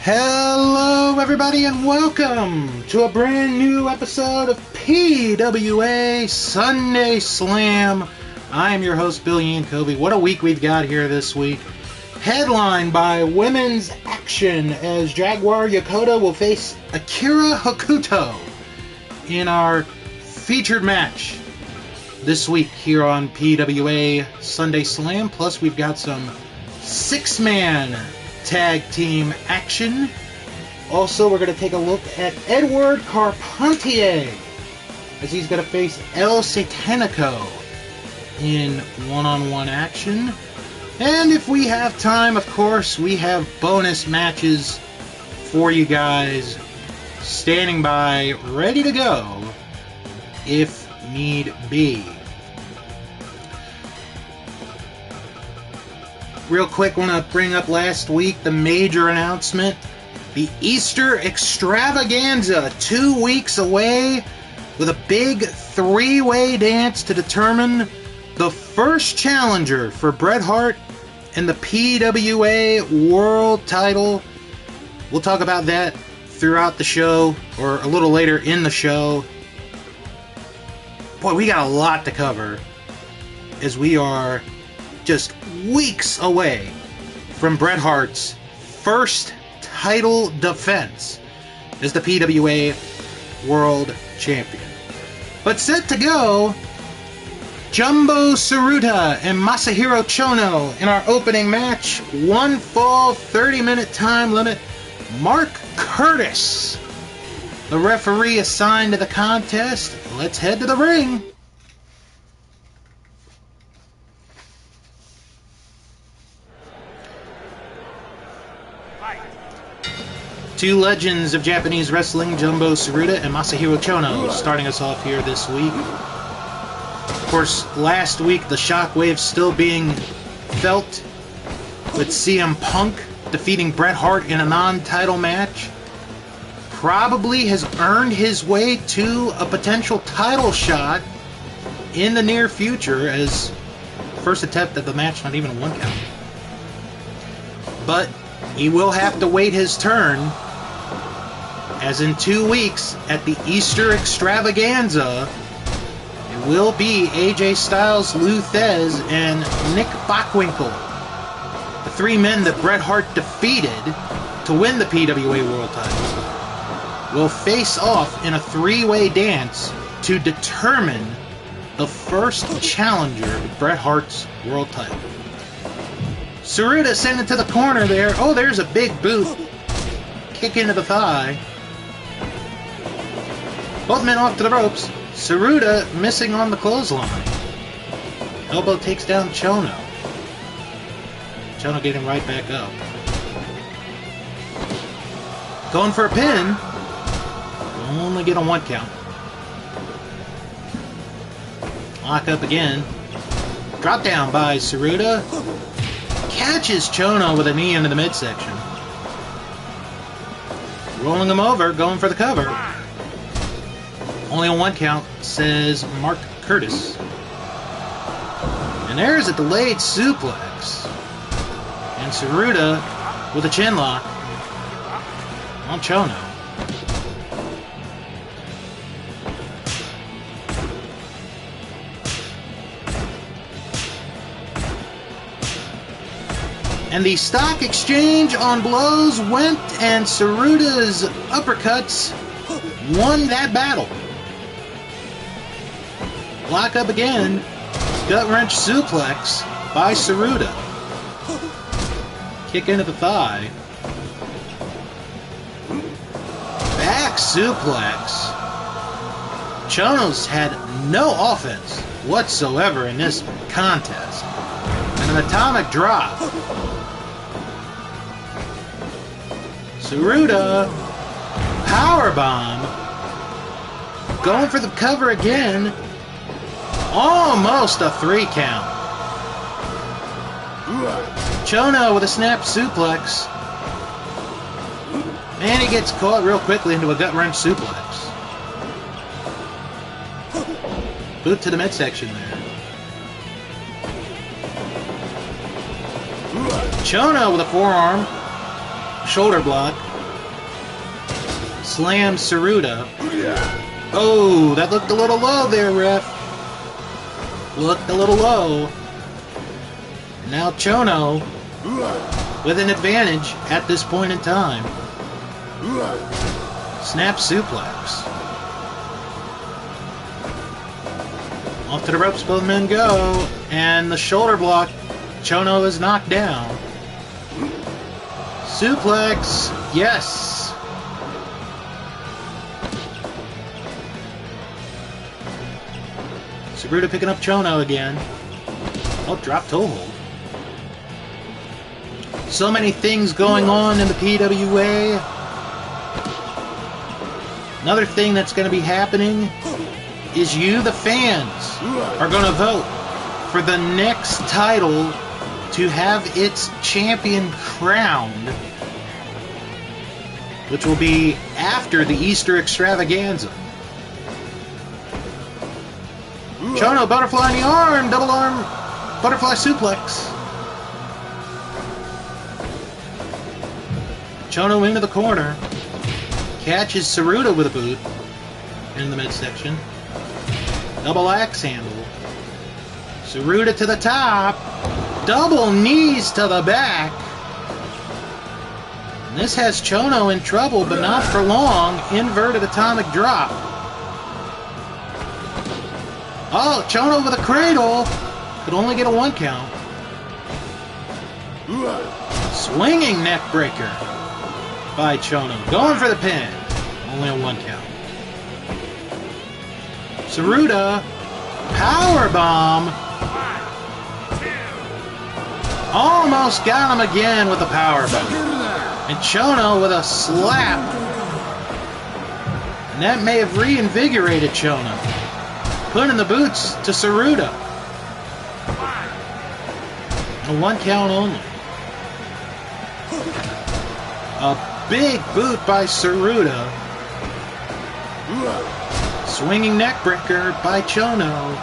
Hello everybody and welcome to a brand new episode of PWA Sunday Slam. I am your host Bill Yankovic. What a week we've got here this week. Headlined by women's action as Jaguar Yokota will face Akira Hokuto in our featured match this week here on PWA Sunday Slam. Plus we've got some 6-man tag team action. Also, we're going to take a look at Edouard Carpentier as he's going to face El Satanico in one-on-one action. And if we have time, of course, we have bonus matches for you guys standing by, ready to go if need be. Real quick, I want to bring up last week the major announcement. The Easter Extravaganza, 2 weeks away, with a big 3-way dance to determine the first challenger for Bret Hart and the PWA World Title. We'll talk about that throughout the show, or a little later in the show. Boy, we got a lot to cover, as we are just weeks away from Bret Hart's first title defense as the PWA World Champion. But set to go, Jumbo Tsuruta and Masahiro Chono in our opening match. 1 full 30-minute time limit. Mark Curtis, the referee assigned to the contest. Let's head to the ring. Two legends of Japanese wrestling, Jumbo Tsuruta and Masahiro Chono, starting us off here this week. Of course, last week the shockwave still being felt with CM Punk defeating Bret Hart in a non-title match. Probably has earned his way to a potential title shot in the near future, as first attempt at the match, not even a 1 count. But he will have to wait his turn, as in 2 weeks at the Easter Extravaganza, it will be AJ Styles, Lou Thesz, and Nick Bockwinkel, the 3 men that Bret Hart defeated to win the PWA World Title, will face off in a 3-way dance to determine the first challenger of Bret Hart's World Title. Tsuruta sent it to the corner there. Oh, there's a big boot. Kick into the thigh. Both men off to the ropes. Tsuruta missing on the clothesline. Elbow takes down Chono. Chono getting right back up. Going for a pin. Only get a 1 count. Lock up again. Drop down by Tsuruta. Catches Chono with a knee into the midsection. Rolling him over, going for the cover. Only a 1 count, says Mark Curtis. And there's a delayed suplex. And Tsuruta with a chin lock on Chono. And the stock exchange on blows went, and Tsuruta's uppercuts won that battle. Lock up again. Gut wrench suplex by Tsuruta. Kick into the thigh. Back suplex. Chono's had no offense whatsoever in this contest. And an atomic drop. Tsuruta, powerbomb, going for the cover again, almost a 3 count. Chono with a snap suplex, and he gets caught real quickly into a gut wrench suplex. Boot to the midsection there. Chono with a forearm, shoulder block. slams Tsuruta. Oh, that looked a little low there, ref. Looked a little low. Now Chono with an advantage at this point in time. Snap suplex. Off to the ropes, both men go. And the shoulder block, Chono is knocked down. Suplex, yes. Tsuruta picking up Chono again. Oh, drop toe hold. So many things going on in the PWA. Another thing that's going to be happening is you, the fans, are going to vote for the next title to have its champion crowned, which will be after the Easter extravaganza. Chono, butterfly in the arm, double arm, butterfly suplex. Chono into the corner, catches Tsuruta with a boot in the midsection. Double axe handle. Tsuruta to the top. Double knees to the back. And this has Chono in trouble, but not for long. Inverted atomic drop. Oh, Chono with a cradle. Could only get a 1 count. Swinging neck breaker by Chono. Going for the pin. Only a 1 count. Tsuruta, powerbomb. Almost got him again with a powerbomb. And Chono with a slap. And that may have reinvigorated Chono. Putting the boots to Tsuruta. A 1 count only. A big boot by Tsuruta. Swinging neckbreaker by Chono.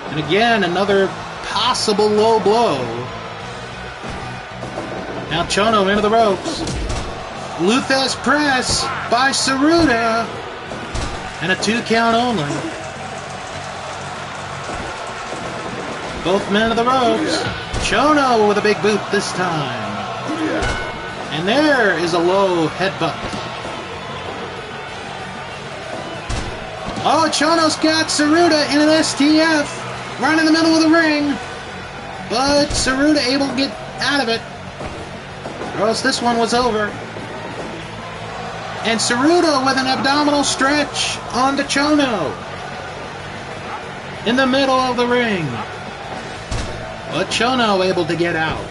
And again, another possible low blow. Now Chono into the ropes. Luthez press by Tsuruta. And a 2 count only. Both men of the ropes. Chono with a big boot this time. And there is a low headbutt. Oh, Chono's got Tsuruta in an STF right in the middle of the ring. But Tsuruta able to get out of it. Or else this one was over. And Tsuruta with an abdominal stretch onto Chono. In the middle of the ring. But Chono able to get out.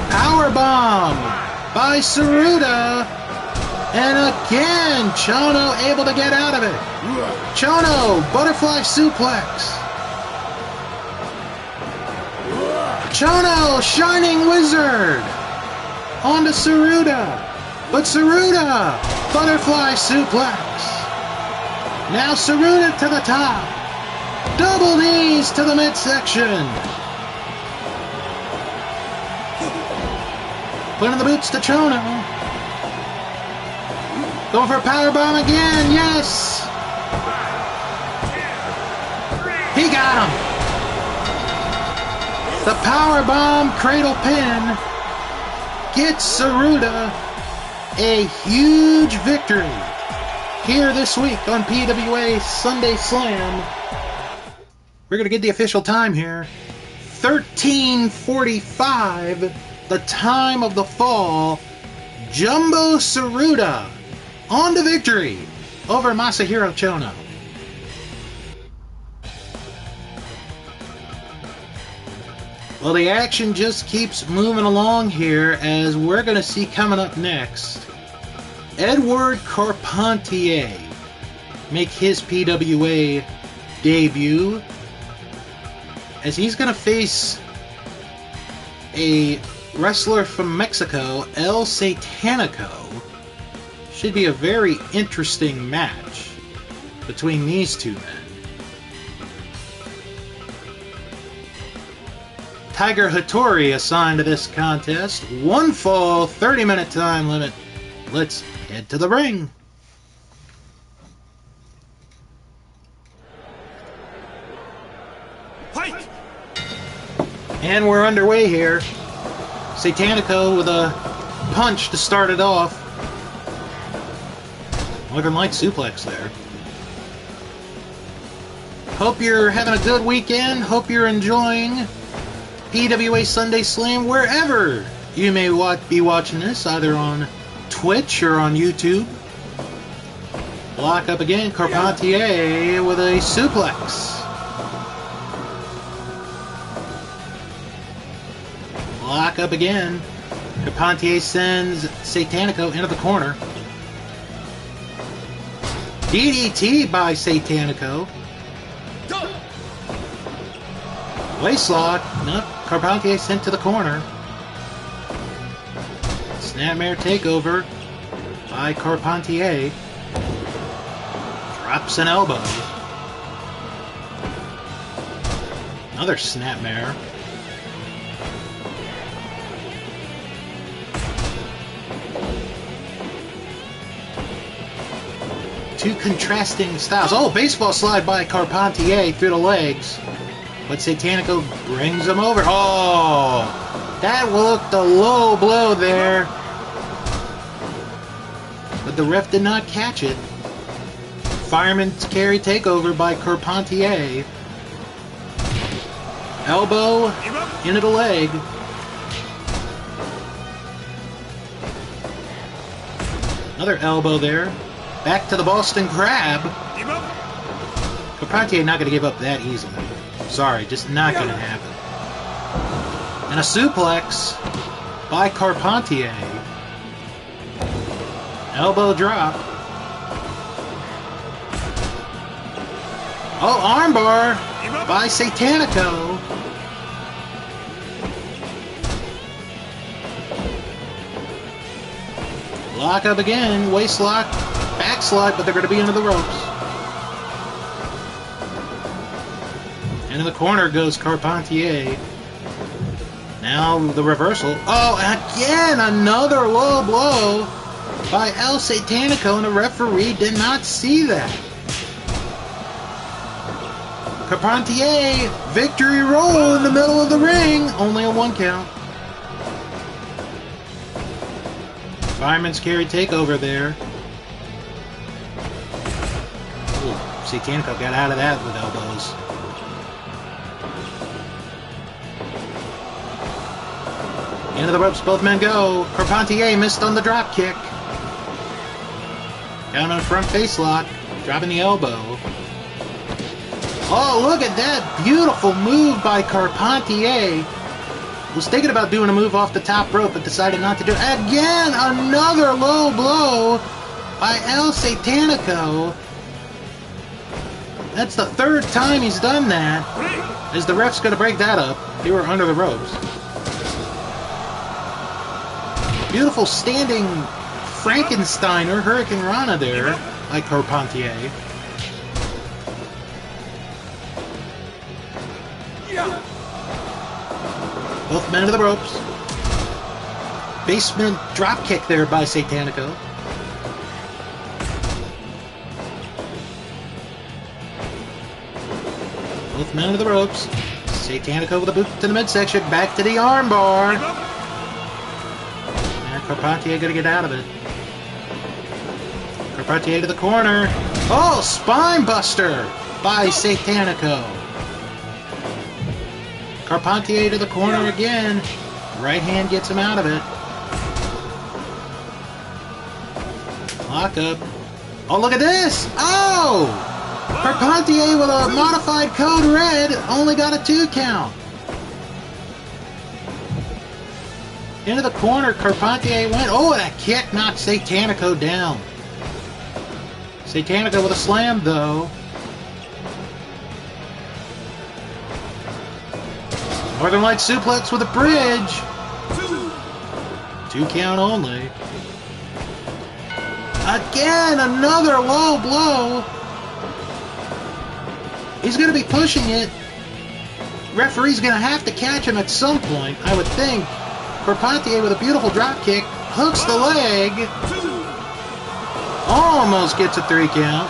Powerbomb by Tsuruta. And again, Chono able to get out of it. Chono, butterfly suplex. Chono, shining wizard. On to Tsuruta. But Tsuruta, butterfly suplex. Now Tsuruta to the top. Double knees to the midsection. Putting the boots to Chono. Going for a powerbomb again, yes! He got him! The powerbomb cradle pin gets Tsuruta a huge victory here this week on PWA Sunday Slam. We're going to get the official time here. 13:45, the time of the fall. Jumbo Tsuruta on to victory over Masahiro Chono. Well, the action just keeps moving along here as we're going to see coming up next Edouard Carpentier make his PWA debut as he's going to face a wrestler from Mexico, El Satanico. Should be a very interesting match between these two men. Tiger Hattori assigned to this contest. 1 fall, 30-minute time limit let's head to the ring. Fight! And we're underway here. Satanico with a punch to start it off. Northern Light suplex there. Hope you're having a good weekend. Hope you're enjoying PWA Sunday Slam wherever you may be watching this, either on Twitch or on YouTube. Lock up again, Carpentier with a suplex. Lock up again. Carpentier sends Satanico into the corner. DDT by Satanico. Waistlock. Nope. Carpentier sent to the corner. Snapmare takeover by Carpentier. Drops an elbow. Another snapmare. Two contrasting styles. Oh, baseball slide by Carpentier through the legs. But Satanico brings him over. Oh, that looked a low blow there. But the ref did not catch it. Fireman's carry takeover by Carpentier. Elbow into the leg. Another elbow there. Back to the Boston Crab. Carpentier not going to give up that easily. Sorry, just not going to happen. And a suplex by Carpentier. Elbow drop. Oh, armbar by Satanico. Lock up again. Waist lock. Backslide, but they're going to be into the ropes. Into the corner goes Carpentier. Now the reversal. Oh, again, another low blow by El Satanico, and the referee did not see that. Carpentier, victory roll in the middle of the ring. Only a 1 count. Fireman's carry takeover there. Ooh, Satanico got out of that with elbows. Into the ropes, both men go. Carpentier missed on the drop kick. Down on the front face lock, dropping the elbow. Oh, look at that beautiful move by Carpentier. Was thinking about doing a move off the top rope, but decided not to do it. Again, another low blow by El Satanico. That's the 3rd time he's done that. Is the ref's going to break that up? They were under the ropes. Beautiful standing Frankensteiner, Hurricane Rana there by Carpentier. Both men to the ropes. Basement drop kick there by Satanico. Both men to the ropes. Satanico with a boot to the midsection. Back to the armbar. And Carpentier gonna get out of it. Carpentier to the corner. Oh, spine buster by Satanico. Carpentier to the corner again. Right hand gets him out of it. Lock up. Oh, look at this! Oh! Carpentier with a modified code red only got a 2 count. Into the corner, Carpentier went. Oh, that kick knocked Satanico down. Satanico with a slam, though. Northern Light suplex with a bridge. 2 count only. Again, another low blow. He's going to be pushing it. Referee's going to have to catch him at some point, I would think. Carpentier with a beautiful drop kick. Hooks the leg. Almost gets a 3 count.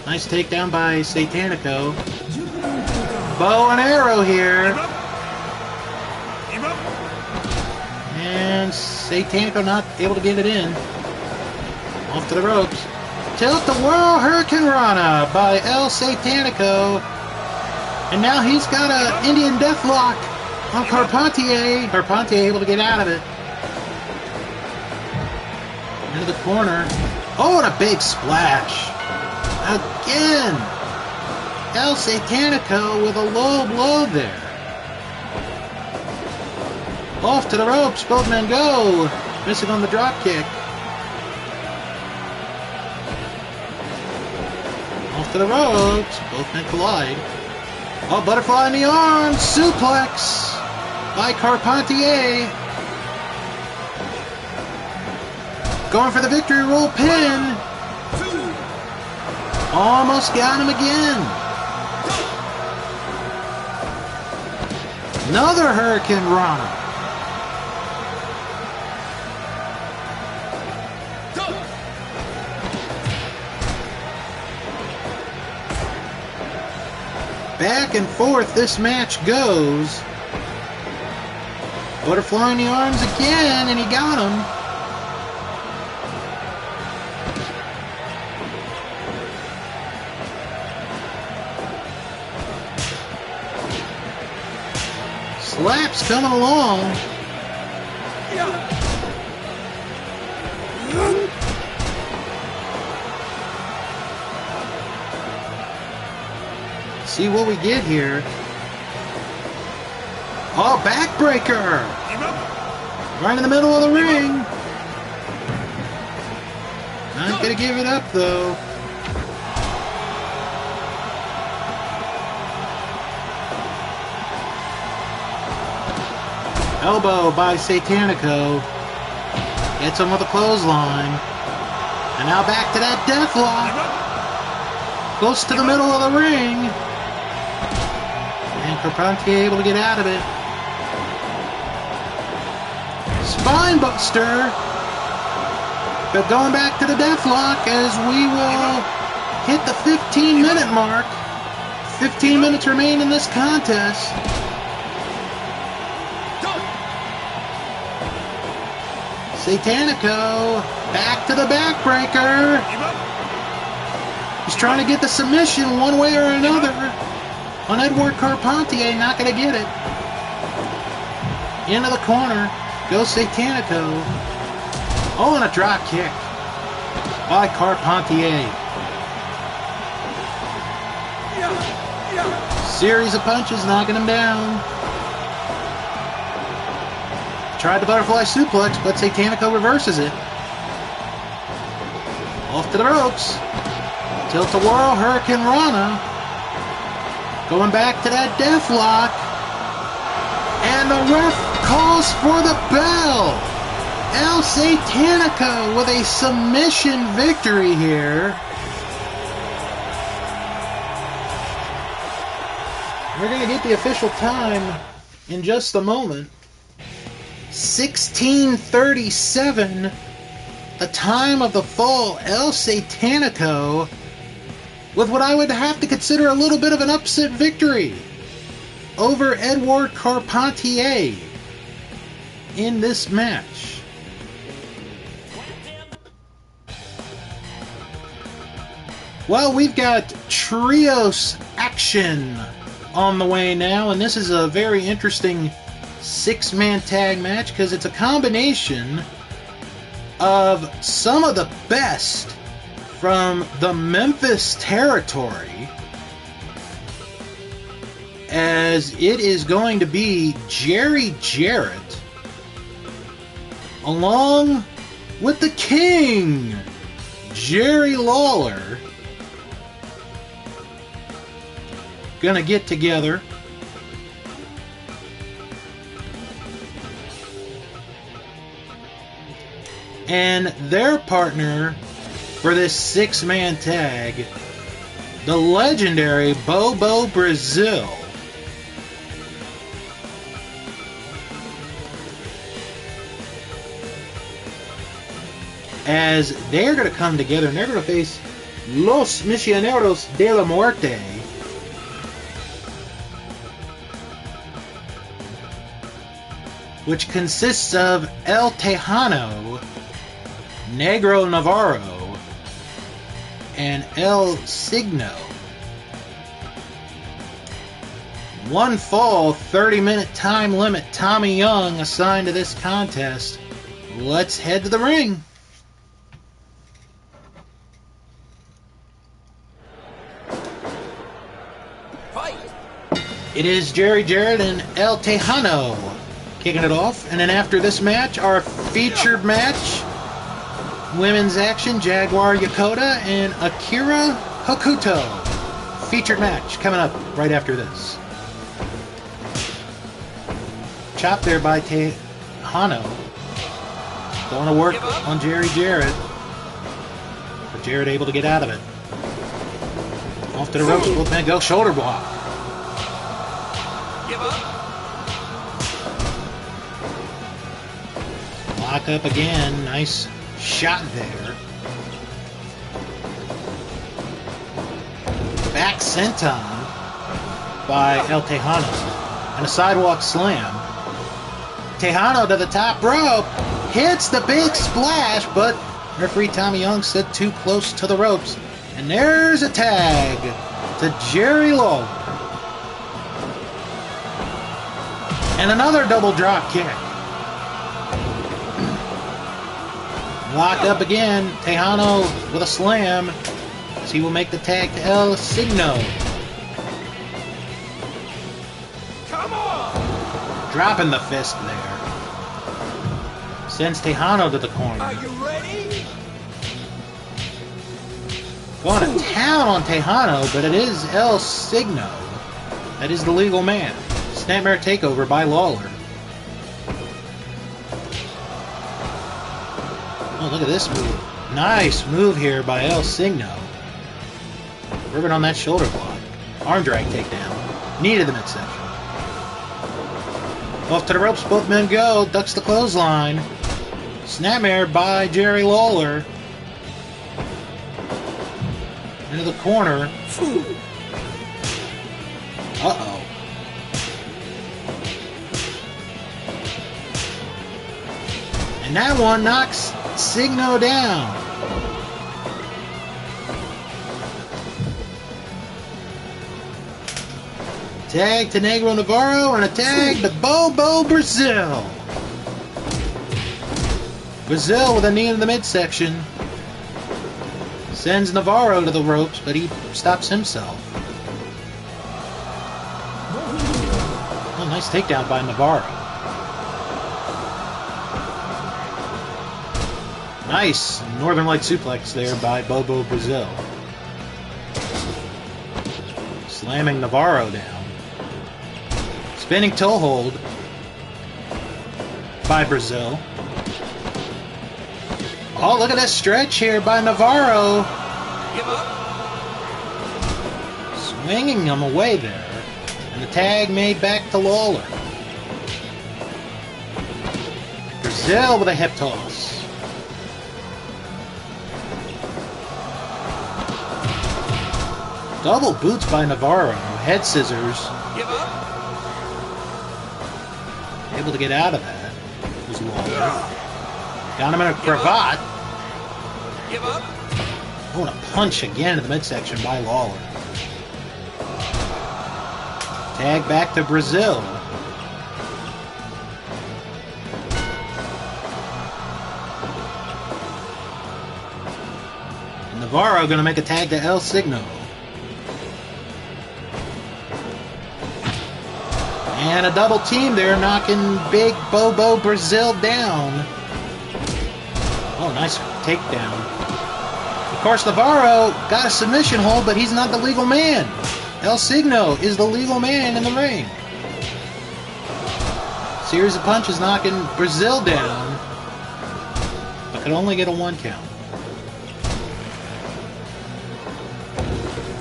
Nice takedown by Satanico. Bow and arrow here. And Satanico not able to get it in. Off to the ropes. Tilt the Whirl Hurricane Rana by El Satanico. And now he's got an Indian Deathlock on Carpentier. Carpentier able to get out of it. Into the corner. Oh, and a big splash. Again. El Satanico with a low blow there. Off to the ropes. Both men go. Missing on the drop kick. Off to the ropes. Both men collide. Oh, butterfly in the arm. Suplex by Carpentier. Going for the victory roll pin. Almost got him again. Another Hurricane Rana. Back and forth this match goes. Butterfly in the arms again, and he got him. Slaps coming along. See what we get here. Oh, backbreaker! Right in the middle of the ring. Not gonna give it up though. Elbow by Satanico. Gets him with a clothesline. And now back to that deathlock. Close to the middle of the ring. And Carpentier able to get out of it. Spine buster. But going back to the deathlock as we will hit the 15-minute mark. 15 minutes remain in this contest. Satanico back to the backbreaker. He's trying to get the submission one way or another on Edouard Carpentier. Not going to get it. Into the corner goes Satanico. Oh, and a drop kick by Carpentier. Series of punches knocking him down. Tried the butterfly suplex, but Satanico reverses it. Off to the ropes. Tilt the Whirl Hurricane Rana. Going back to that deathlock. And the ref calls for the bell. El Satanico with a submission victory here. We're going to get the official time in just a moment. 16:37, the time of the fall. El Satanico with what I would have to consider a little bit of an upset victory over Edouard Carpentier in this match. Well, we've got trios action on the way now, and this is a very interesting 6-man tag match because it's a combination of some of the best from the Memphis territory, as it is going to be Jarrett along with the King, Lawler, gonna get together. And their partner for this 6-man tag, the legendary Bobo Brazil. as they're going to come together and they're going to face Los Misioneros de la Muerte. Which consists of El Tejano, Negro Navarro, and El Signo. One fall, 30-minute time limit Tommy Young assigned to this contest. Let's head to the ring. Fight. It is Jarrett and El Tejano kicking it off. And then after this match, our featured match, women's action, Jaguar Yokota and Akira Hokuto. Featured match coming up right after this. Chop there by Tejano. Going to work on Jarrett. But Jarrett able to get out of it. Off to the ropes, both men go. Shoulder block. Give up. Lock up again. Nice shot there. Back senton by El Tejano. And a sidewalk slam. Tejano to the top rope. Hits the big splash, but referee Tommy Young said too close to the ropes. And there's a tag to Jerry Lawler. And another double drop kick. Locked up again. Tejano with a slam. So he will make the tag to El Signo. Come on. Dropping the fist there. Sends Tejano to the corner. Are you ready? Going to town on Tejano, but it is El Signo. That is the legal man. Snapmare takeover by Lawler. Oh, look at this move. Nice move here by El Signo. Ribbon on that shoulder block. Arm drag takedown. Knee to the midsection. Off to the ropes, both men go. Ducks the clothesline. Snapmare by Jerry Lawler. Into the corner. Uh-oh. And that one knocks Signo down. Tag to Negro Navarro and a tag to Bobo Brazil. Brazil with a knee in the midsection. Sends Navarro to the ropes, but he stops himself. Oh, nice takedown by Navarro. Nice Northern Light suplex there by Bobo Brazil. Slamming Navarro down. Spinning toe hold by Brazil. Oh, look at this stretch here by Navarro. Give up. Swinging him away there. And the tag made back to Lawler. Brazil with a hip toss. Double boots by Navarro. Head scissors. Give up. Able to get out of that was Lawler. Got him in a cravat. Give up. Oh, and a punch again in the midsection by Lawler. Tag back to Brazil. And Navarro going to make a tag to El Signo. And a double team there, knocking big Bobo Brazil down. Oh, nice takedown. Of course, Navarro got a submission hold, but he's not the legal man. El Signo is the legal man in the ring. Series of punches knocking Brazil down, but could only get a 1 count.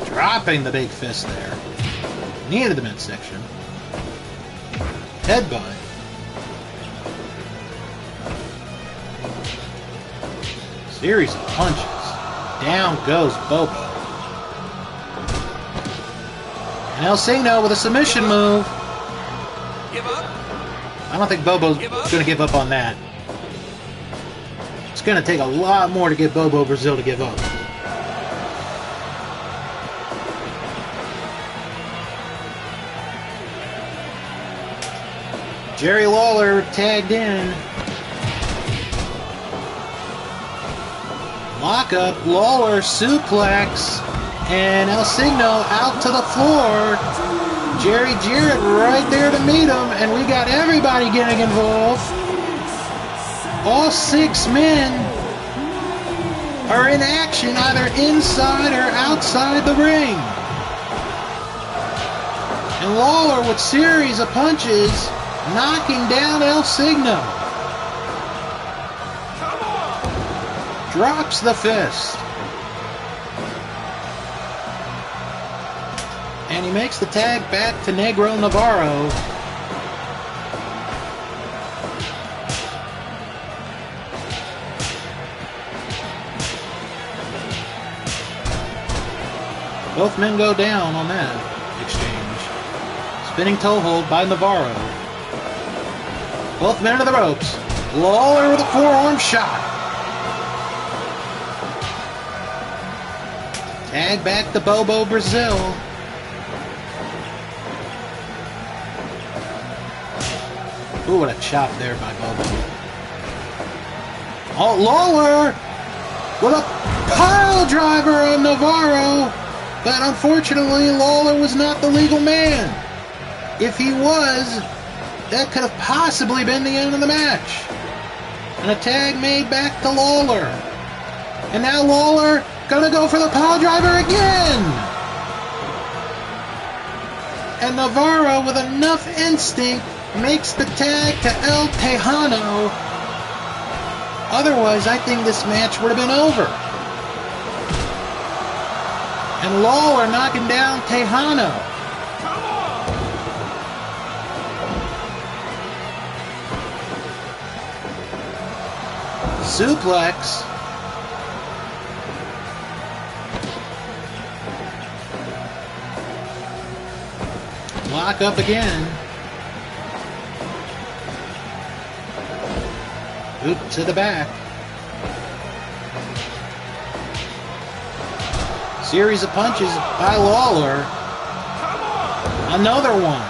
Dropping the big fist there. Knee to the midsection. Headbutt. Series of punches. Down goes Bobo. And El Signo with a submission move. Give up. I don't think Bobo's going to give up on that. It's going to take a lot more to get Bobo Brazil to give up. Jerry Lawler tagged in. Lockup, Lawler suplex, and El Signo out to the floor. Jarrett right there to meet him, and we got everybody getting involved. All 6 men are in action, either inside or outside the ring. And Lawler with series of punches, knocking down El Signo. Drops the fist. And he makes the tag back to Negro Navarro. Both men go down on that exchange. Spinning toe hold by Navarro. Both men to the ropes. Lawler with a forearm shot. Tag back to Bobo Brazil. Ooh, what a chop there by Bobo. Oh, Lawler with a pile driver on Navarro. But unfortunately, Lawler was not the legal man. If he was, that could have possibly been the end of the match. And a tag made back to Lawler. And now Lawler gonna go for the pile driver again. And Navarro, with enough instinct, makes the tag to El Tejano. Otherwise, I think this match would have been over. And Lawler knocking down Tejano. Suplex. Lock up again. Oop to the back. Series of punches by Lawler. Another one.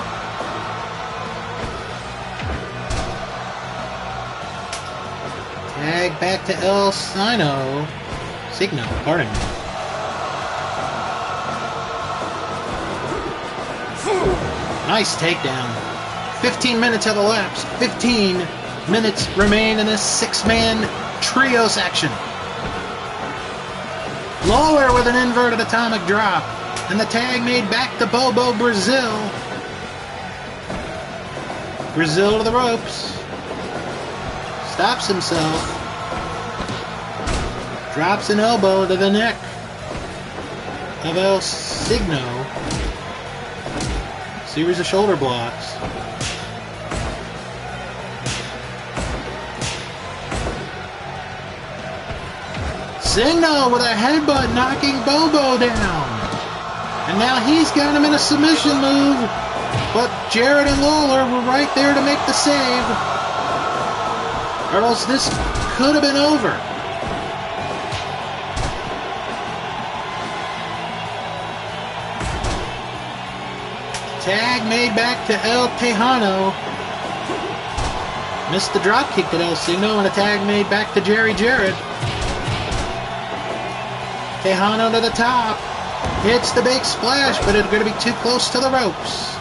Tag back to El Signo. Pardon me. Nice takedown. 15 minutes have elapsed. 15 minutes remain in this 6-man trios action. Lawler with an inverted atomic drop. And the tag made back to Bobo Brazil. Brazil to the ropes. Stops himself. Drops an elbow to the neck of El Signo. Series of shoulder blocks. Signo with a headbutt knocking Bobo down. And now he's got him in a submission move. But Jarrett and Lawler were right there to make the save. Or else this could have been over. Tag made back to El Tejano. Missed the drop kick to El Signo, and a tag made back to Jarrett. Tejano to the top. Hits the big splash, but it's going to be too close to the ropes.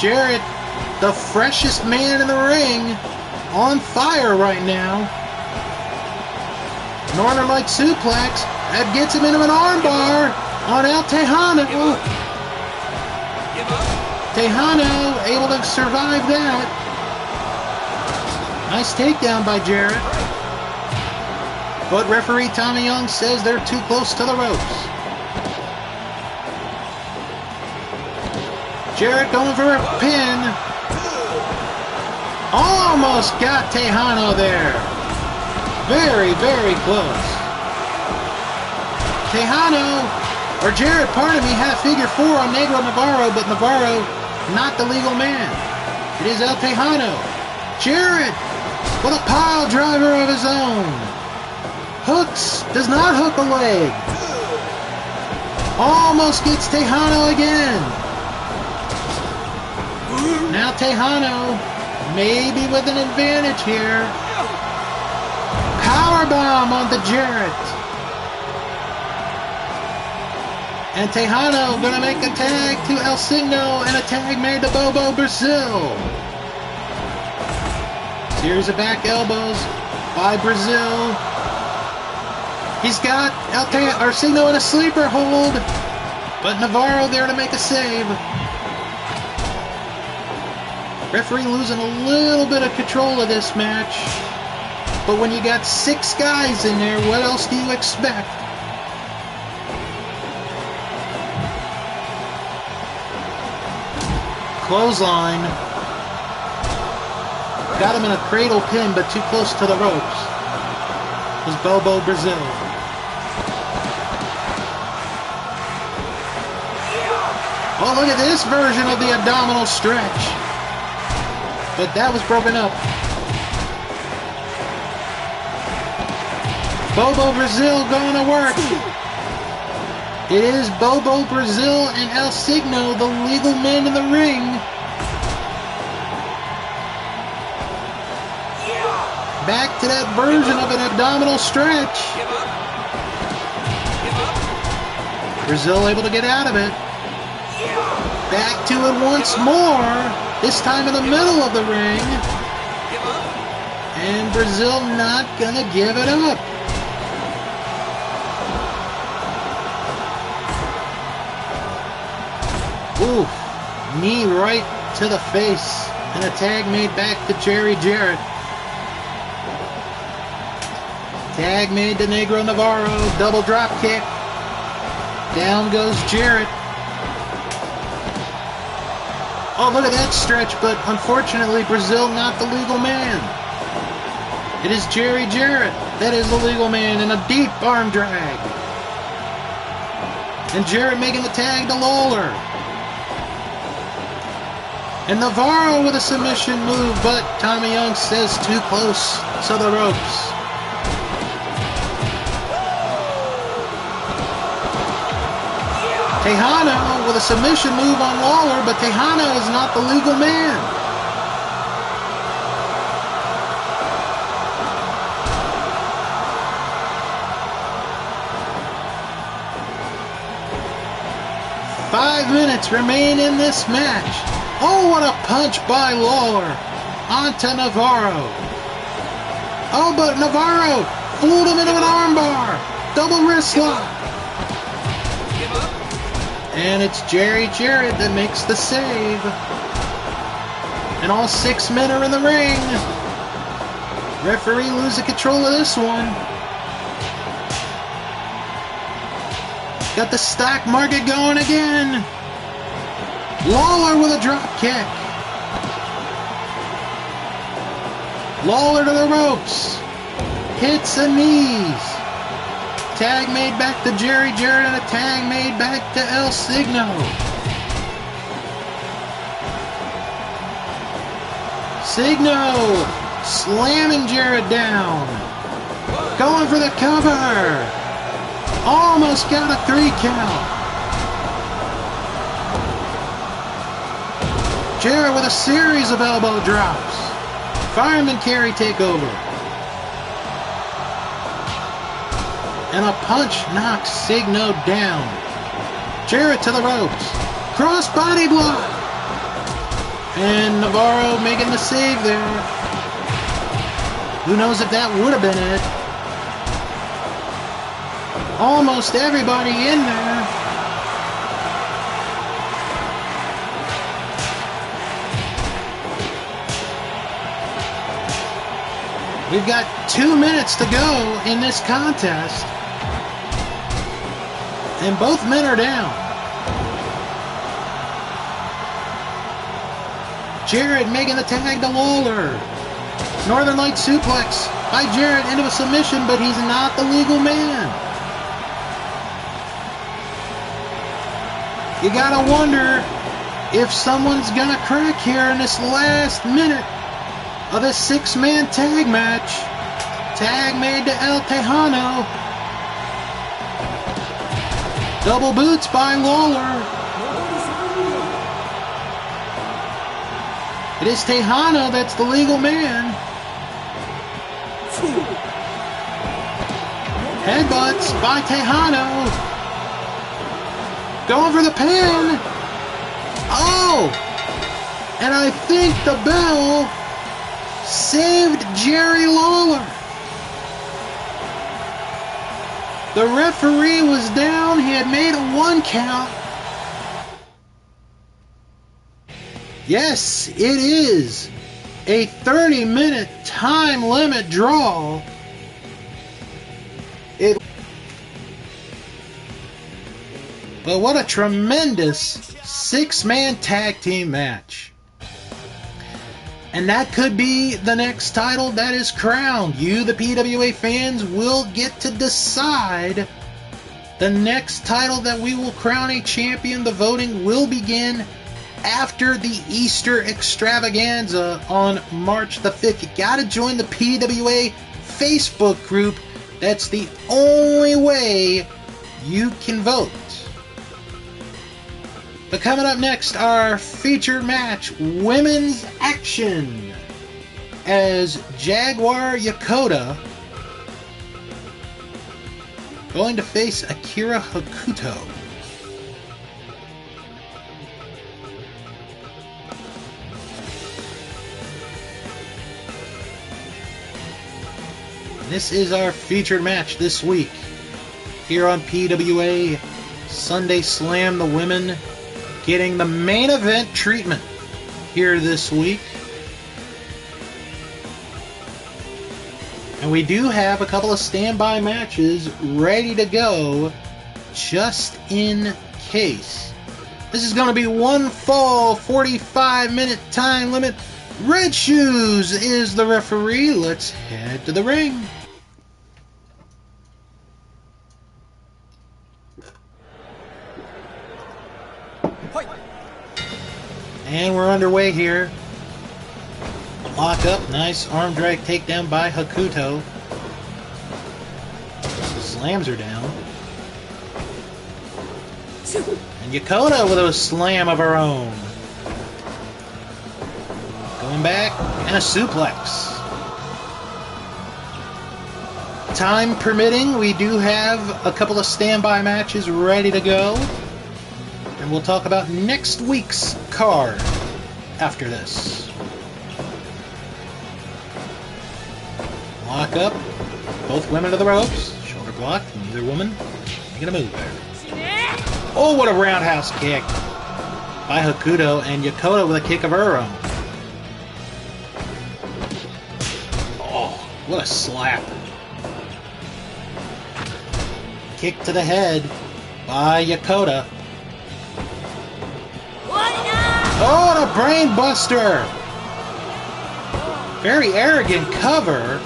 Jarrett, the freshest man in the ring, on fire right now. Northern Light suplex. That gets him into an armbar on El Tejano. Tejano able to survive that. Nice takedown by Jarrett. But referee Tommy Young says they're too close to the ropes. Jarrett going for a pin. Almost got Tejano there. Very, very close. Tejano, or Jarrett, pardon me, had a figure 4 on Negro Navarro, but Navarro not the legal man. It is El Tejano. Jarrett with a pile driver of his own. Hooks, does not hook a leg. Almost gets Tejano again. Now Tejano, maybe with an advantage here. Powerbomb onto Jarrett. And Tejano gonna make a tag to El Signo and a tag made to Bobo Brazil. Series of back elbows by Brazil. He's got El Signo in a sleeper hold, but Navarro there to make a save. Referee losing a little bit of control of this match. But when you got 6 guys in there, what else do you expect? Clothesline. Got him in a cradle pin, but too close to the ropes. It was Bobo Brazil. Oh, look at this version of the abdominal stretch. But that was broken up. Bobo Brazil going to work. It is Bobo Brazil and El Signo, the legal men in the ring. Back to that version of an abdominal stretch. Brazil able to get out of it. Back to it once more. This time in the middle of the ring. And Brazil not gonna give it up. Ooh, knee right to the face. And a tag made back to Jarrett. Tag made to Negro Navarro. Double drop kick. Down goes Jarrett. Oh, look at that stretch, but unfortunately Brazil not the legal man. It is Jarrett that is the legal man in a deep arm drag. And Jarrett making the tag to Lawler. And Navarro with a submission move, but Tommy Young says too close to the ropes. Tejano with a submission move on Lawler, but Tejano is not the legal man. Five minutes remain in this match. Oh, what a punch by Lawler onto Navarro. Oh, but Navarro fooled him into an armbar. Double wrist lock. And it's Jarrett that makes the save. And all 6 men are in the ring. Referee losing control of this one. Got the stock market going again. Lawler with a drop kick. Lawler to the ropes. Hits the knees. Tag made back to Jarrett and a tag made back to El Signo. Signo slamming Jarrett down. Going for the cover. Almost got a 3 count. Jarrett with a series of elbow drops. Fireman carry takeover. And a punch knocks Signo down. Jarrett to the ropes. Cross body block. And Navarro making the save there. Who knows if that would have been it. Almost everybody in there. We've got 2 minutes to go in this contest. And both men are down. Jarrett making the tag to Lawler. Northern Light suplex by Jarrett into a submission, but he's not the legal man. You gotta wonder if someone's gonna crack here in this last minute of this 6-man tag match. Tag made to El Tejano. Double boots by Lawler. It is Tejano that's the legal man. Headbutts by Tejano. Going for the pin. Oh! And I think the bell saved Jerry Lawler. The referee was down. He had made a 1 count. Yes, it is a 30-minute time limit draw. But what a tremendous 6-man tag team match. And that could be the next title that is crowned. You, the PWA fans, will get to decide the next title that we will crown a champion. The voting will begin after the Easter extravaganza on March the 5th. You gotta join the PWA Facebook group. That's the only way you can vote. But coming up next, our featured match, Women's Action, as Jaguar Yokota going to face Akira Hokuto. This is our featured match this week here on PWA Sunday Slam. The women getting the main event treatment here this week. And we do have a couple of standby matches ready to go just in case. This is going to be one fall, 45-minute time limit. Red Shoes is the referee. Let's head to the ring. And we're underway here. Lock up, nice arm drag takedown by Hokuto. Slams her down. And Yokota with a slam of her own. Going back, and a suplex. Time permitting, we do have a couple of standby matches ready to go. And we'll talk about next week's card after this. Lock up. Both women to the ropes. Shoulder block. Neither woman making a move there. Oh, what a roundhouse kick by Hokuto, and Yokota with a kick of her own. Oh, what a slap. Kick to the head by Yokota. Oh, and a brain buster! Very arrogant cover.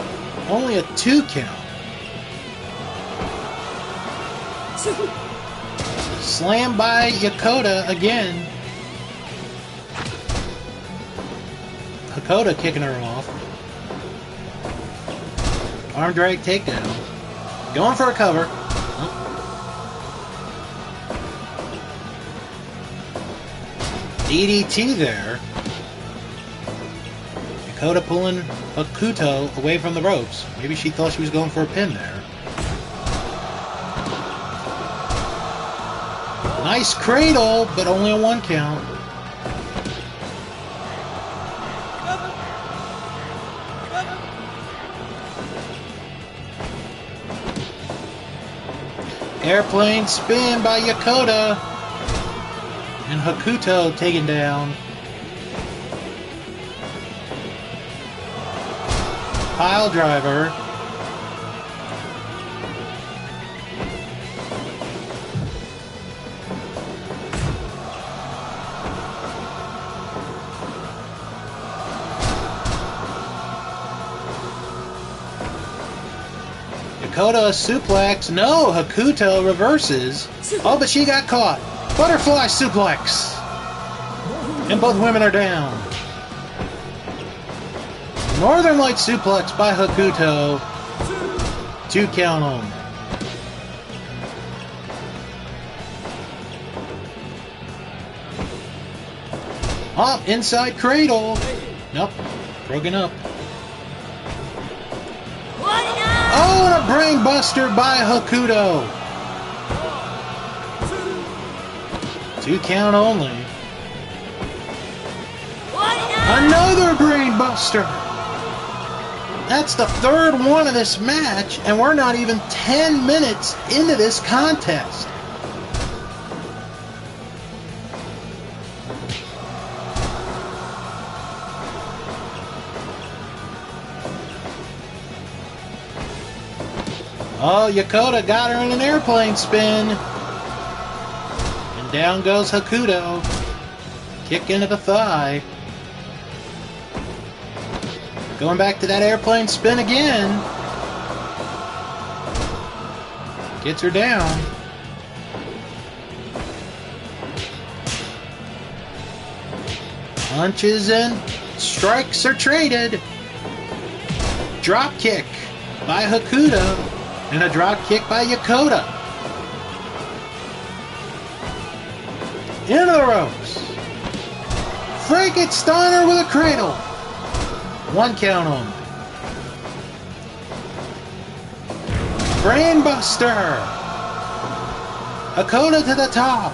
Only a 2 count. Slam by Yokota again. Yokota kicking her off. Arm drag takedown. Going for a cover. DDT there. Yokota pulling Hokuto away from the ropes. Maybe she thought she was going for a pin there. Nice cradle, but only a 1 count. Airplane spin by Yokota. And Hokuto taken down. Pile driver. Yokota suplex. No, Hokuto reverses. Oh, but she got caught. Butterfly suplex. And both women are down. Northern Light suplex by Hokuto. 2 count only. Oh, inside cradle. Nope. Broken up. Oh, and a brain buster by Hokuto. 2 count only. Another brain buster. That's the third one of this match, and we're not even 10 minutes into this contest. Oh, Yokota got her in an airplane spin. And down goes Hokuto. Kick into the thigh. Going back to that airplane spin again. Gets her down. Punches and strikes are traded. Drop kick by Hokuto. And a drop kick by Yokota. Into the ropes. Frankensteiner with a cradle. 1 count only. Brainbuster. Yokota to the top.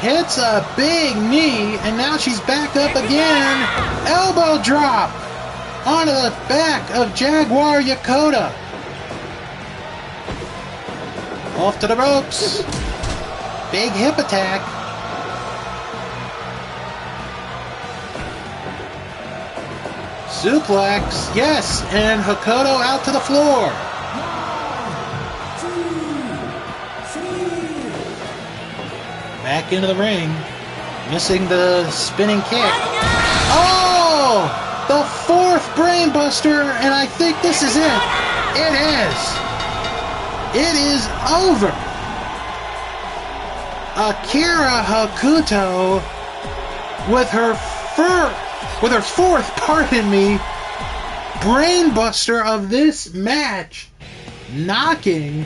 Hits a big knee, and now she's back up again. Elbow drop. Onto the back of Jaguar Yokota. Off to the ropes. Big hip attack. Suplex. Yes, and Hokuto out to the floor. 1, 2, 3. Back into the ring. Missing the spinning kick. Oh! The 4th brainbuster, and I think this is it. It is. It is over. Akira Hokuto with her 4th, pardon me, brainbuster of this match, knocking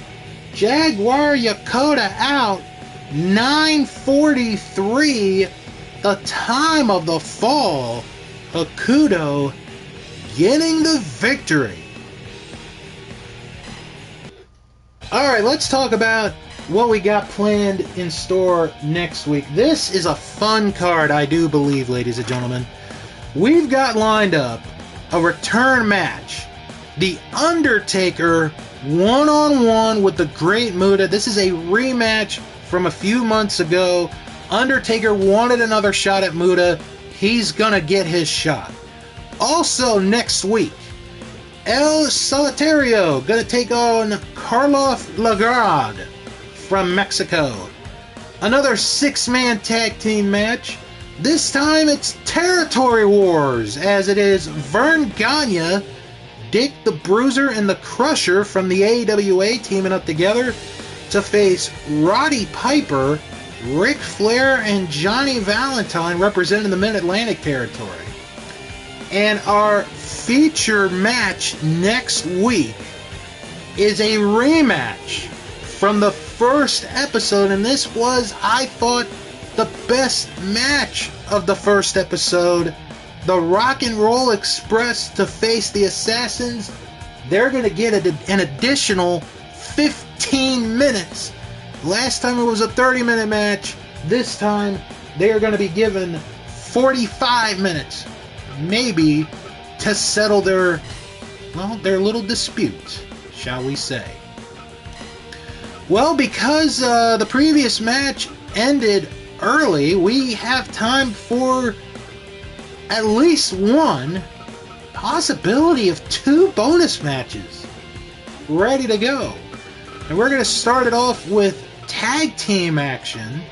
Jaguar Yokota out. 9:43, the time of the fall. Hokuto getting the victory. Alright, let's talk about what we got planned in store next week. This is a fun card, I do believe, ladies and gentlemen. We've got lined up a return match. The Undertaker one-on-one with the Great Muta. This is a rematch from a few months ago. Undertaker wanted another shot at Muta. He's gonna get his shot. Also next week, El Solitario gonna take on Carlos Lagarde from Mexico. Another 6-man tag team match. This time it's Territory Wars, as it is Vern Gagne, Dick the Bruiser, and the Crusher from the AWA teaming up together to face Roddy Piper, Ric Flair, and Johnny Valentine representing the Mid-Atlantic territory. And our feature match next week is a rematch from the first episode, and this was, I thought, the best match of the first episode. The Rock and Roll Express to face the Assassins. They're going to get an additional 15 minutes. Last time it was a 30-minute match. This time they are going to be given 45 minutes, maybe, to settle their little dispute, shall we say. Well, because the previous match ended early, we have time for at least one, possibility of 2 bonus matches ready to go. And we're going to start it off with tag team action,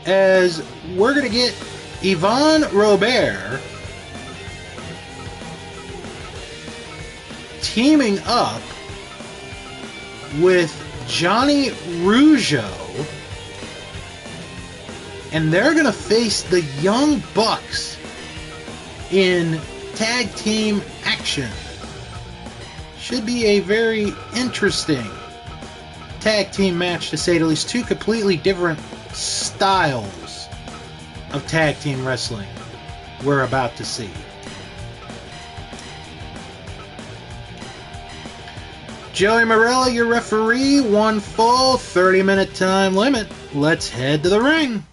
as we're going to get Yvonne Robert teaming up with Johnny Rougeau, and they're going to face the Young Bucks in tag team action. Should be a very interesting tag team match, to say the least. Two completely different styles of tag team wrestling we're about to see. Joey Morella, your referee, one full 30-minute time limit. Let's head to the ring.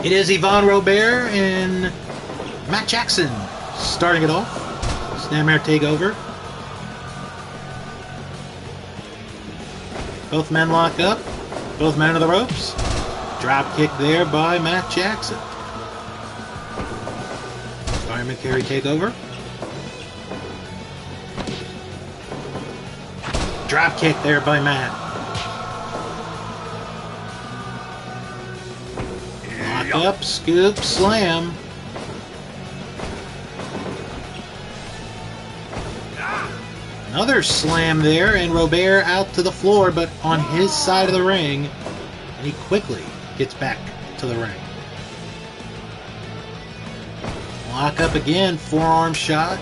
It is Yvonne Robert and Matt Jackson starting it off. Snapmare takeover. Both men lock up. Both men to the ropes. Drop kick there by Matt Jackson. Fireman carry takeover. Drop kick there by Matt. Lock up, scoop, slam. Another slam there, and Robert out to the floor, but on his side of the ring, and he quickly gets back to the ring. Lock up again, forearm shot.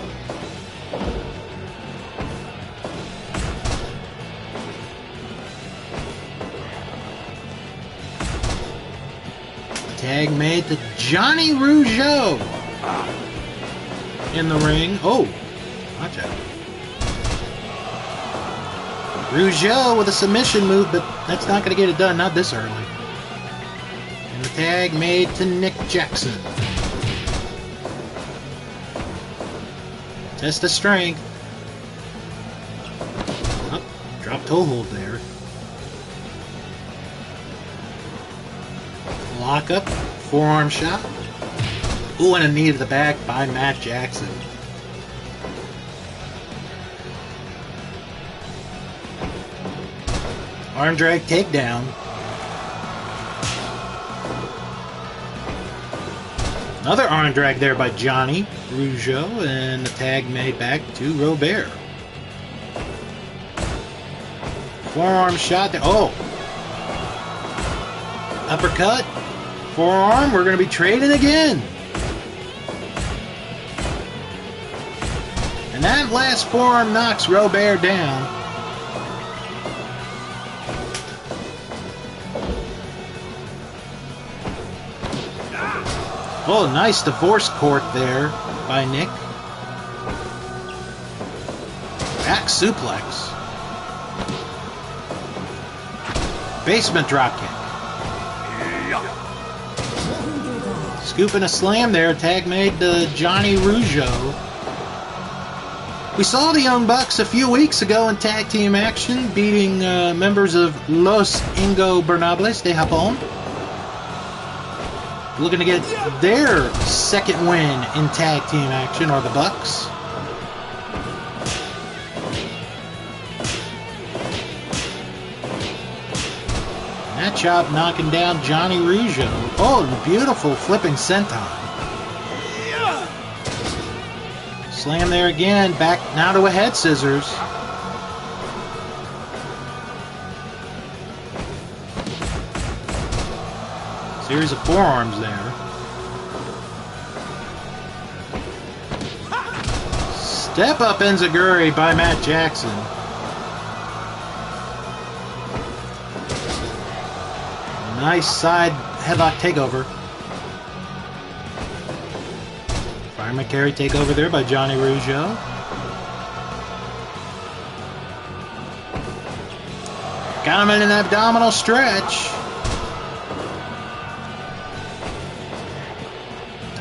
Tag made to Johnny Rougeau in the ring. Oh, watch out. Rougeau with a submission move, but that's not going to get it done, not this early. And the tag made to Nick Jackson. Test of strength. Oh, drop toe hold there. Lock up, forearm shot. Ooh, and a knee to the back by Matt Jackson. Arm drag takedown. Another arm drag there by Johnny Rougeau, and the tag made back to Robert. Forearm shot there. Oh! Uppercut. Forearm. We're going to be trading again. And that last forearm knocks Robert down. Oh, nice divorce court there by Nick. Back suplex. Basement dropkick. Scoop and a slam there. Tag made to Johnny Rougeau. We saw the Young Bucks a few weeks ago in tag team action, beating members of Los Ingobernables de Japón. Looking to get their second win in tag team action, are the Bucks. And that chop knocking down Johnny Rougeau. Oh, beautiful flipping senton. Slam there again, back now to a head scissors. Series of forearms there. Step up enziguri by Matt Jackson. Nice side headlock takeover. Fireman carry takeover there by Johnny Rougeau. Got him in an abdominal stretch.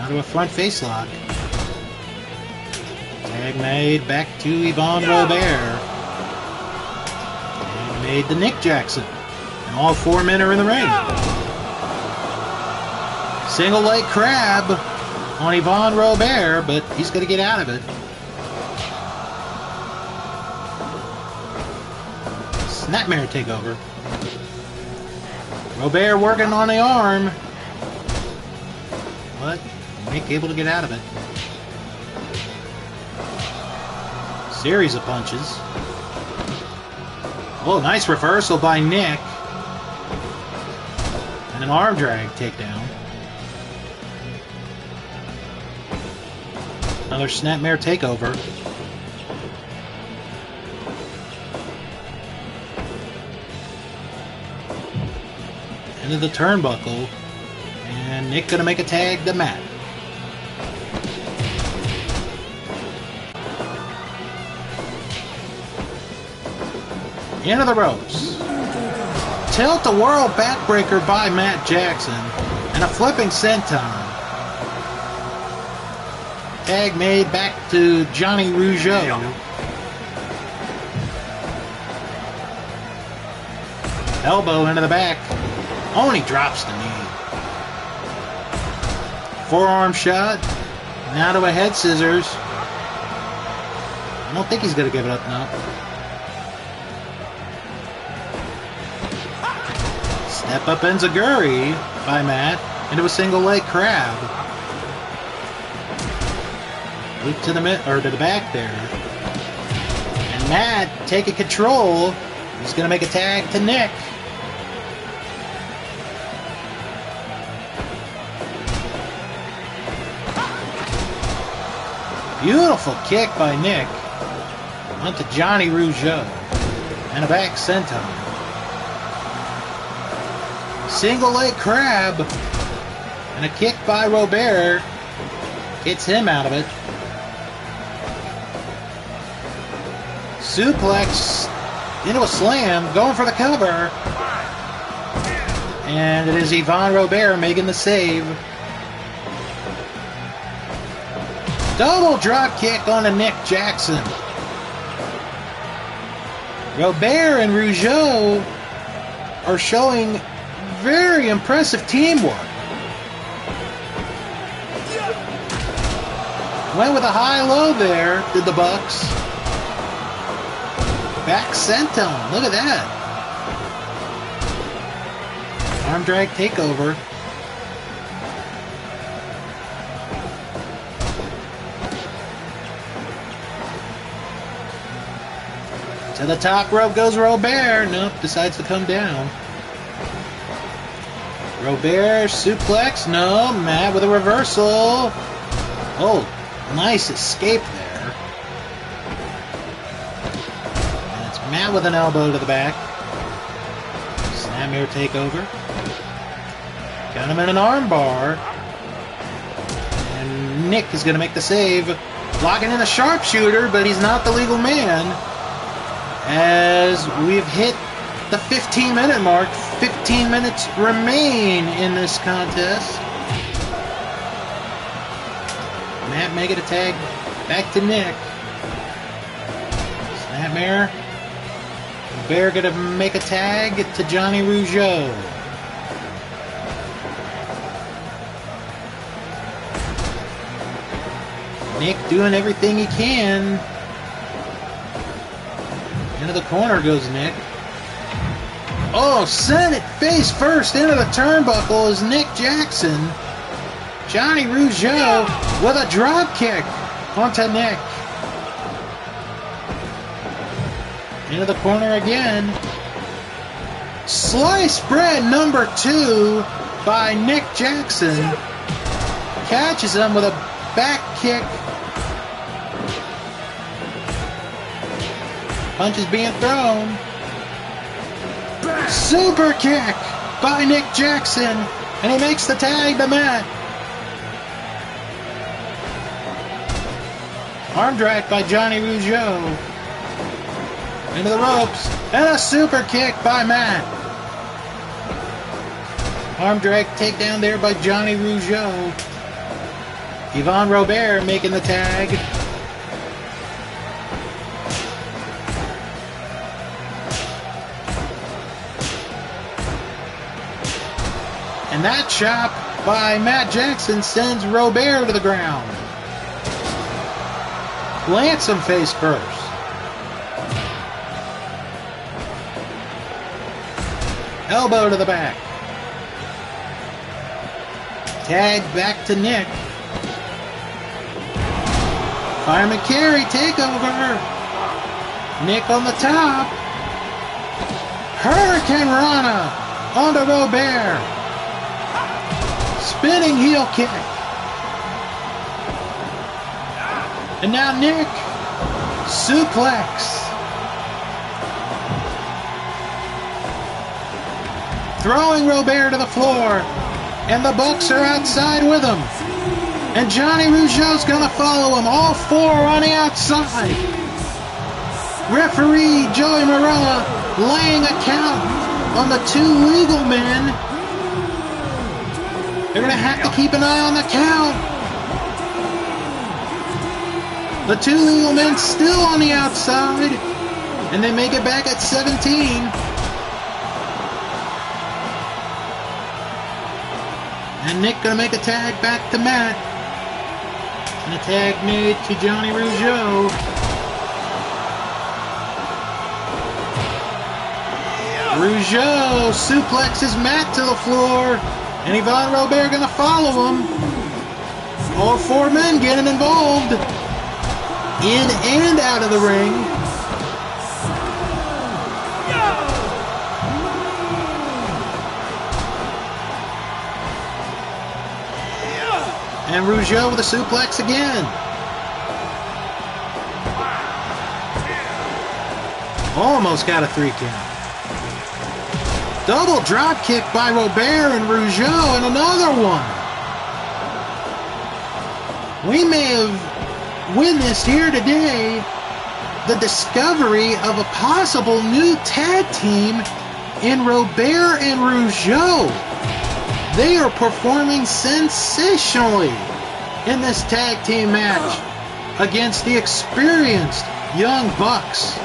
To a front face lock. Tag made back to Yvonne Robert. Tag made to Nick Jackson. And all four men are in the ring. Single leg crab on Yvonne Robert, but he's going to get out of it. Snapmare takeover. Robert working on the arm. but Nick able to get out of it. Series of punches. Oh, nice reversal by Nick. And an arm drag takedown. Another snapmare takeover. Into the turnbuckle. And Nick gonna make a tag to Matt. Into the ropes. Tilt the world backbreaker by Matt Jackson. And a flipping senton. Tag made back to Johnny Rougeau. Elbow into the back. Oh, and he drops the knee. Forearm shot. Now to a head scissors. I don't think he's going to give it up now. Step up enziguri by Matt into a single leg crab. Loop to the back there. And Matt taking control. He's going to make a tag to Nick. Beautiful kick by Nick. Onto Johnny Rougeau. And a back senton. Single leg crab. And a kick by Robert. Gets him out of it. Suplex into a slam. Going for the cover. And it is Yvonne Robert making the save. Double drop kick on to Nick Jackson. Robert and Rougeau are showing very impressive teamwork. Went with a high-low there, did the Bucks. Back senton, look at that. Arm drag takeover. To the top rope goes Robert. Nope, decides to come down. Robert suplex. No, Matt with a reversal. Oh, nice escape there. And it's Matt with an elbow to the back. Snapmare takeover. Got him in an armbar. And Nick is going to make the save. Locking in a sharpshooter, but he's not the legal man. As we've hit the 15-minute mark, 15 minutes remain in this contest. Matt making a tag back to Nick. Snapmare. Bear gonna make a tag to Johnny Rougeau. Nick doing everything he can. Into the corner goes Nick. Oh, sent it face first into the turnbuckle is Nick Jackson. Johnny Rougeau with a drop kick onto Nick. Into the corner again. Sliced bread number 2 by Nick Jackson. Catches him with a back kick. Punches being thrown. Super kick by Nick Jackson. And he makes the tag to Matt. Arm drag by Johnny Rougeau. Into the ropes. And a super kick by Matt. Arm drag takedown there by Johnny Rougeau. Yvonne Robert making the tag. And that chop by Matt Jackson sends Robert to the ground. Plants him face first. Elbow to the back. Tag back to Nick. Fireman carry, takeover. Nick on the top. Hurricane Rana onto Robert. Spinning heel kick. And now Nick. Suplex. Throwing Robert to the floor. And the Bucks are outside with him. And Johnny Rougeau's gonna follow him. All four on the outside. Referee Joey Marella laying a count on the two legal men. They're gonna have to keep an eye on the count. The two legal men still on the outside. And they make it back at 17. And Nick gonna make a tag back to Matt. And a tag made to Johnny Rougeau. Rougeau suplexes Matt to the floor. And Yvonne Robert gonna follow him. All four men getting involved. In and out of the ring. And Rougeau with a suplex again. Almost got a 3 count. Double drop kick by Robert and Rougeau, and another one. We may have witnessed here today the discovery of a possible new tag team in Robert and Rougeau. They are performing sensationally in this tag team match against the experienced Young Bucks.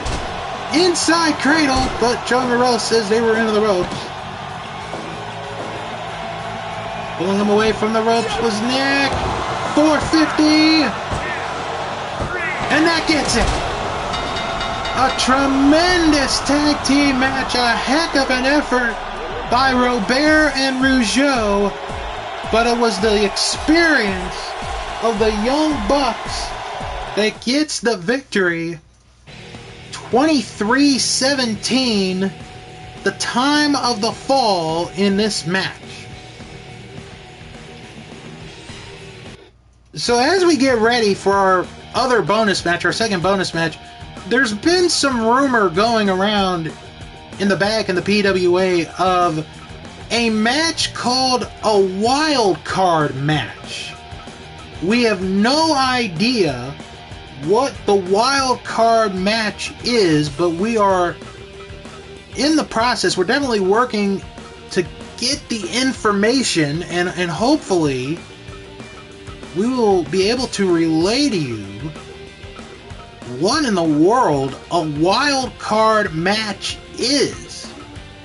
Inside cradle, but Joe Morello says they were into the ropes. Pulling him away from the ropes was Nick. 450. And that gets it. A tremendous tag team match. A heck of an effort by Robert and Rougeau, but it was the experience of the Young Bucks that gets the victory. 23-17, the time of the fall in this match. So as we get ready for our other bonus match, our second bonus match, there's been some rumor going around in the back in the PWA of a match called a wild card match. We have no idea what the wild card match is, but we are in the process. We're definitely working to get the information, and hopefully we will be able to relay to you what in the world a wild card match is.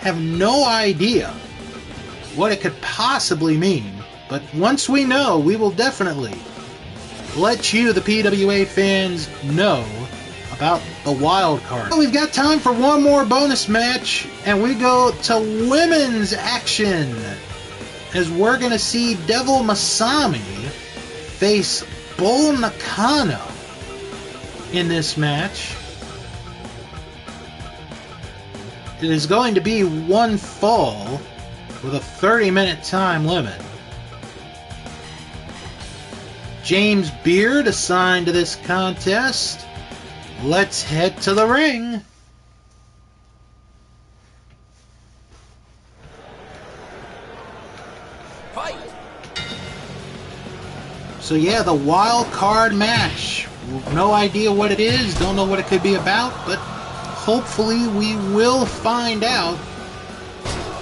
Have no idea what it could possibly mean, but once we know, we will definitely let you, the PWA fans, know about the wild card. We've got time for one more bonus match, and we go to women's action, as we're going to see Devil Masami face Bull Nakano in this match. It is going to be one fall with a 30-minute time limit. James Beard assigned to this contest. Let's head to the ring. Fight. So yeah, the wild card match. No idea what it is, don't know what it could be about, but hopefully we will find out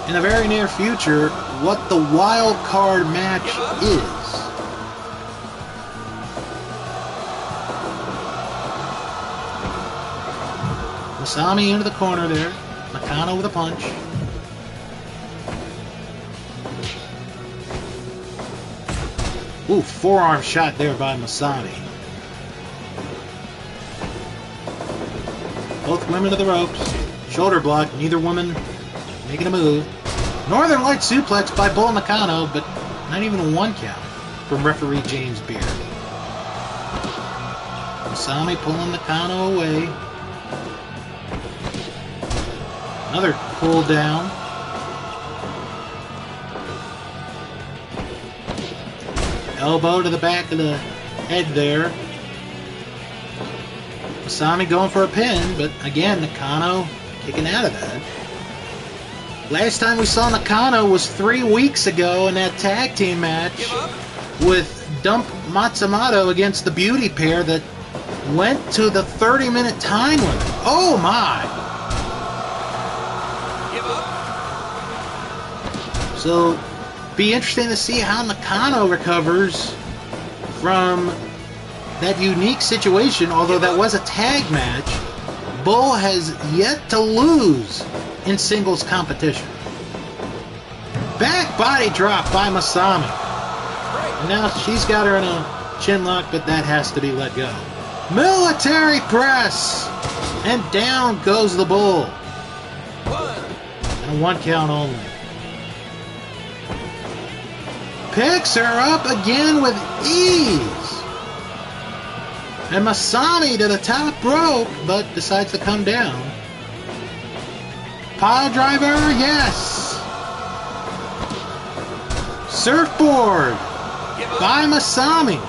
in the very near future what the wild card match is. Masami into the corner there. Nakano with a punch. Ooh, forearm shot there by Masami. Both women to the ropes. Shoulder block, neither woman making a move. Northern Light suplex by Bull Nakano, but Not even a 1 count from referee James Beard. Masami pulling Nakano away. Another pull down. Elbow to the back of the head there. Masami going for a pin, but again, Nakano kicking out of that. Last time we saw Nakano was 3 weeks ago in that tag team match with Dump Matsumoto against the Beauty pair that went to the 30-minute time limit. Oh my! So, be interesting to see how Nakano recovers from that unique situation. Although that was a tag match, Bull has yet to lose in singles competition. Back body drop by Masami. Now she's got her in a chin lock, but that has to be let go. Military press! And down goes the Bull. And a 1 count only. Picks her up again with ease. And Masami to the top rope, but decides to come down. Pile driver, yes! Surfboard by Masami.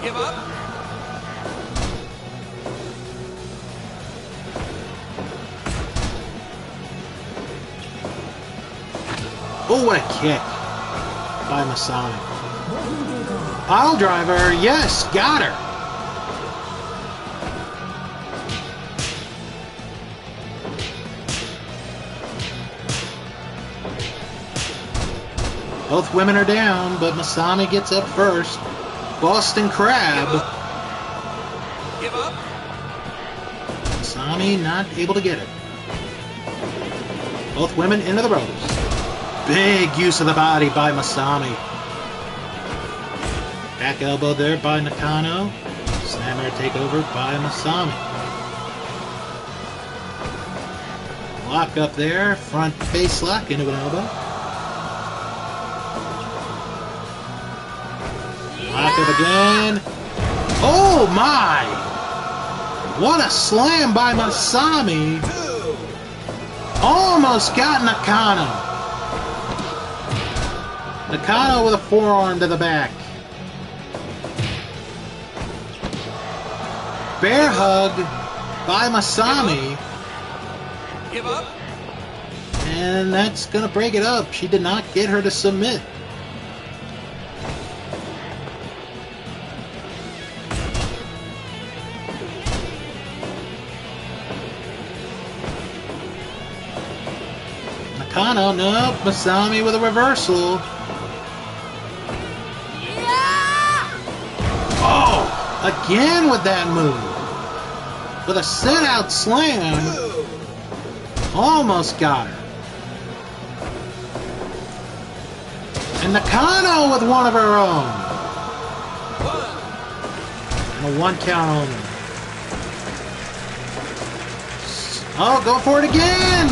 Give up. Oh, what a kick by Masami. Pile driver, yes, got her. Both women are down, but Masami gets up first. Boston Crab. Give up. Masami not able to get it. Both women into the ropes. Big use of the body by Masami. Back elbow there by Nakano. Slammer takeover by Masami. Lock up there. Front face lock into an elbow. Lock up again. Oh my! What a slam by Masami. Almost got Nakano. Nakano with a forearm to the back. Bear hug by Masami. Give up. And that's going to break it up. She did not get her to submit. Nakano, nope. Masami with a reversal. Yeah! Oh, again with that move. With a sit-out slam. Almost got her. And Nakano with one of her own. And a 1 count only. Oh, go for it again!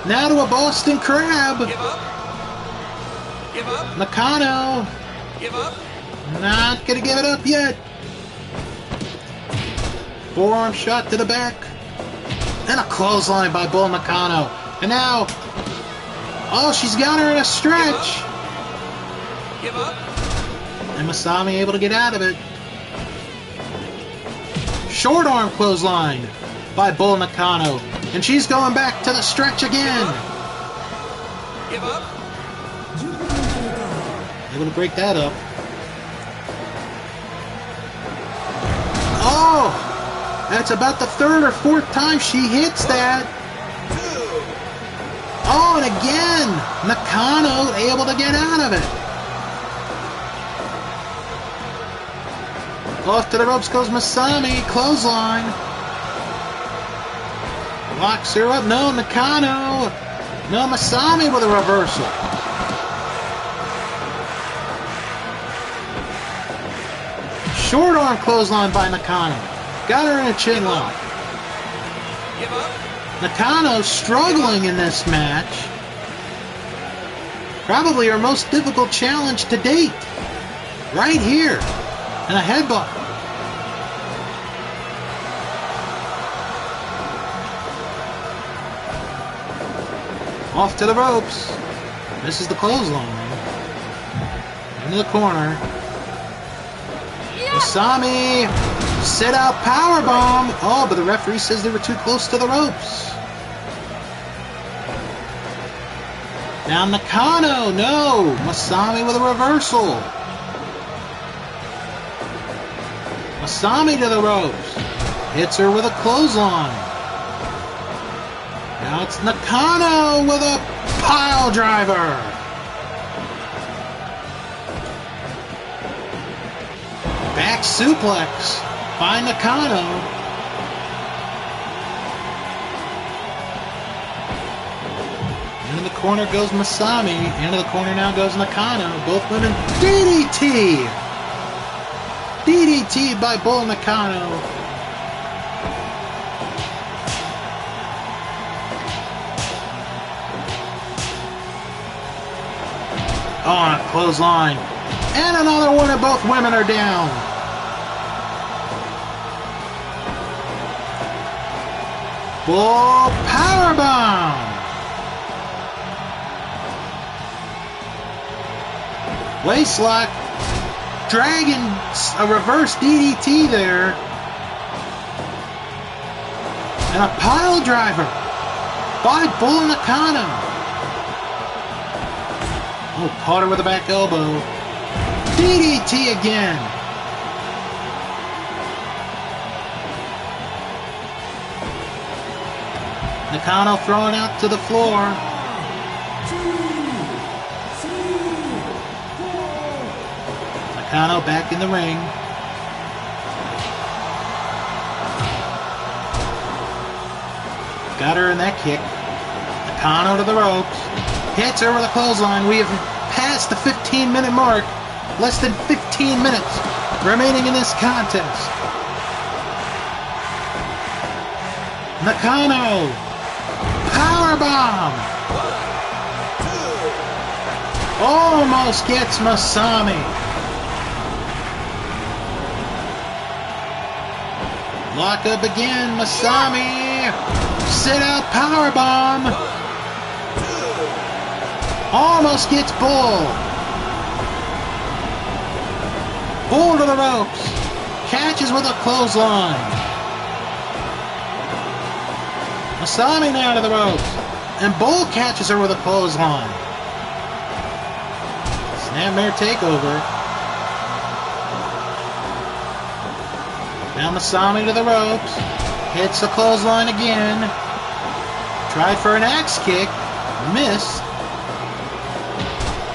Now to a Boston Crab. Give up. Give up. Nakano. Give up. Not gonna give it up yet. Forearm shot to the back. And a clothesline by Bull Nakano. And now, oh, she's got her in a stretch. Give up. And Masami able to get out of it. Short arm clothesline by Bull Nakano. And she's going back to the stretch again. Give up. Able to break that up. Oh! That's about the 3rd or 4th time she hits that. Oh, and again! Nakano able to get out of it. Off to the ropes goes Masami. Clothesline. Locks her up. No, Nakano. No, Masami with a reversal. Short arm clothesline by Nakano. Got her in a chin lock. Give up. Nakano struggling in this match. Probably our most difficult challenge to date. Right here. And a headbutt. Off to the ropes. This is the clothesline. Into the corner. Masami. Sit out powerbomb. Oh, but the referee says they were too close to the ropes. Down Nakano. No. Masami with a reversal. Masami to the ropes. Hits her with a clothesline. Now it's Nakano with a pile driver. Back suplex by Nakano. Into the corner goes Masami. Into the corner now goes Nakano. Both women. DDT! DDT by Bull Nakano. Oh, and a clothesline. And another one, and both women are down. Bull powerbomb. Waistlock. Dragon, a reverse DDT there. And a pile driver by Bull Nakano. Oh, caught her with a back elbow. DDT again. Nakano thrown out to the floor. 2, 3, 4. Nakano back in the ring. Got her in that kick. Nakano to the ropes. Hits her with a clothesline. We have passed the 15-minute mark. Less than 15 minutes remaining in this contest. Nakano. Powerbomb. 1, 2. Almost gets Masami. Lock up again. Masami. Sit out powerbomb. 1, 2. Almost gets Bull. Bull to the ropes. Catches with a clothesline. Masami now to the ropes. And Bull catches her with a clothesline. Snapmare takeover. Now Masami to the ropes. Hits the clothesline again. Tried for an axe kick. Missed.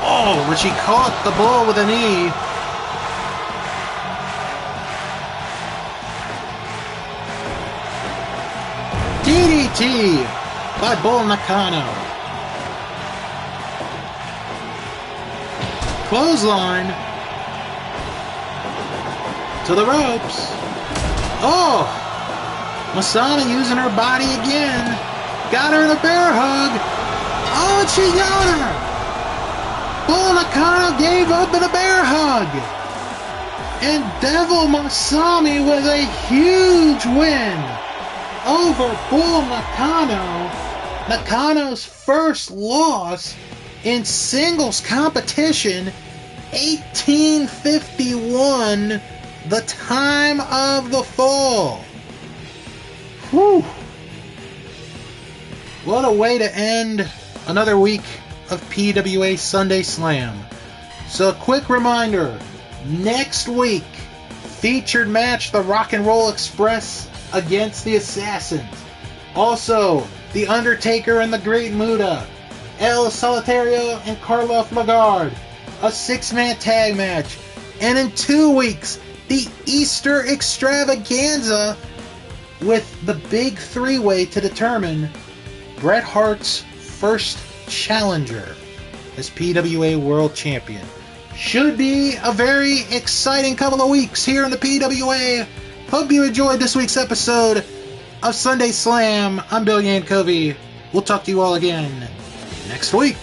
Oh, but she caught the Bull with a knee. DDT by Bull Nakano. Clothesline to the ropes. Oh! Masami using her body again. Got her in a bear hug. Oh, and she got her! Bull Nakano gave up in a bear hug. And Devil Masami with a huge win over Bull Nakano. Nakano's first loss in singles competition. 1851, the time of the fall. Whew. What a way to end another week of PWA Sunday Slam. So a quick reminder, next week, featured match the Rock and Roll Express against the Assassins. Also, The Undertaker and the Great Muta, El Solitario and Karloff Lagarde, a 6-man tag match. And in 2 weeks, the Easter Extravaganza with the big 3-way to determine Bret Hart's first challenger as PWA World Champion. Should be a very exciting couple of weeks here in the PWA. Hope you enjoyed this week's episode of Sunday Slam. I'm Bill Yankovi. We'll talk to you all again next week.